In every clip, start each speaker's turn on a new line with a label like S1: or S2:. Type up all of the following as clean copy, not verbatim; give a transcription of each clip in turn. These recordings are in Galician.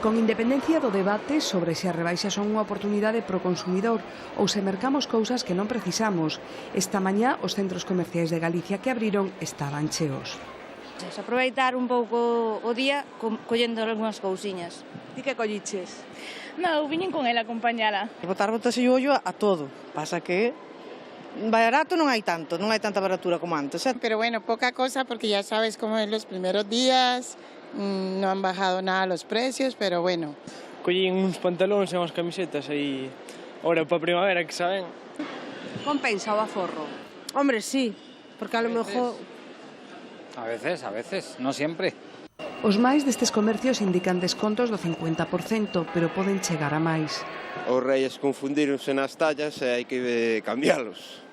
S1: Con independencia do debate sobre se as rebaixas son unha oportunidade pro consumidor ou se mercamos cousas que non precisamos, esta mañá os centros comerciais de Galicia que abriron estaban cheos.
S2: Aproveitar un pouco o día collendo algunhas cousiñas.
S3: Ti que colliches?
S4: Non, viñen con ela a acompañala.
S3: Botase o ollo a todo. Pasa que barato non hai tanto, non hai tanta baratura como antes.
S5: Pero bueno, poca cosa porque ya sabes cómo es los primeros días, no han bajado nada los precios, pero bueno.
S6: Collín uns pantalóns e unhas camisetas aí, ahora para primavera que saben.
S1: Compensa o aforro?
S3: Hombre, sí, porque a lo mejor...
S7: A veces, non sempre.
S1: Os máis destes comercios indican descontos do 50%, pero poden chegar a máis.
S8: Os reis confundíronse nas tallas e hai que cambialos.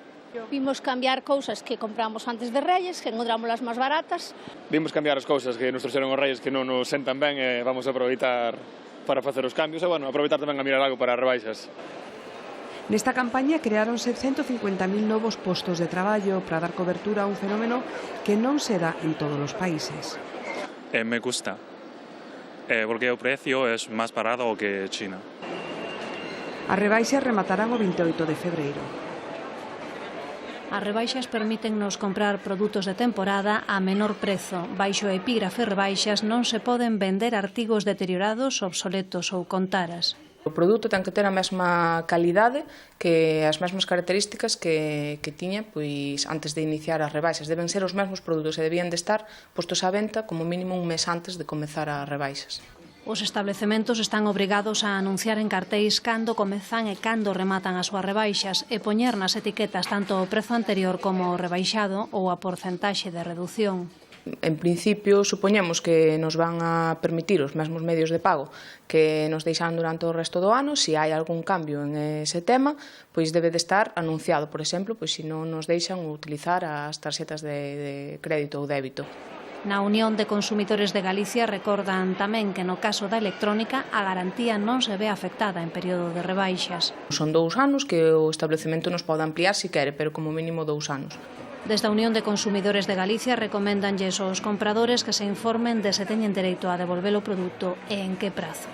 S9: Vimos cambiar cousas que compramos antes de Reyes, que encontramos as máis baratas.
S10: Vimos cambiar as cousas que nos trouxeron os Reyes que non nos sentan ben e vamos a aproveitar para facer os cambios e, bueno, aproveitar tamén a mirar algo para as rebaixas.
S1: Nesta campaña creáronse 150.000 novos postos de traballo para dar cobertura a un fenómeno que non se dá en todos os países.
S11: Me gusta, porque o precio é máis barato que China.
S1: As rebaixas rematarán o 28 de febreiro.
S12: As rebaixas permítennos comprar produtos de temporada a menor prezo. Baixo o epígrafe rebaixas non se poden vender artigos deteriorados, obsoletos ou con taras.
S13: O produto ten que ter a mesma calidade que as mesmas características que tiña pois antes de iniciar as rebaixas. Deben ser os mesmos produtos e debían de estar postos á venta como mínimo un mes antes de comezar as rebaixas.
S12: Os establecementos están obrigados a anunciar en cartéis cando comezan e cando rematan as súas rebaixas e poñer nas etiquetas tanto o prezo anterior como o rebaixado ou a porcentaxe de reducción.
S13: En principio, supoñemos que nos van a permitir os mesmos medios de pago que nos deixan durante o resto do ano. Se hai algún cambio en ese tema, pois debe de estar anunciado, por exemplo, pois se non nos deixan utilizar as tarxetas de crédito ou débito.
S12: Na Unión de Consumidores de Galicia recordan tamén que no caso da electrónica a garantía non se ve afectada en período de rebaixas.
S13: Son 2 anos que o establecemento nos pode ampliar se quere, pero como mínimo 2 anos.
S12: Desde a Unión de Consumidores de Galicia recoméndanlles aos compradores que se informen de se teñen dereito a devolver o produto e en que prazos.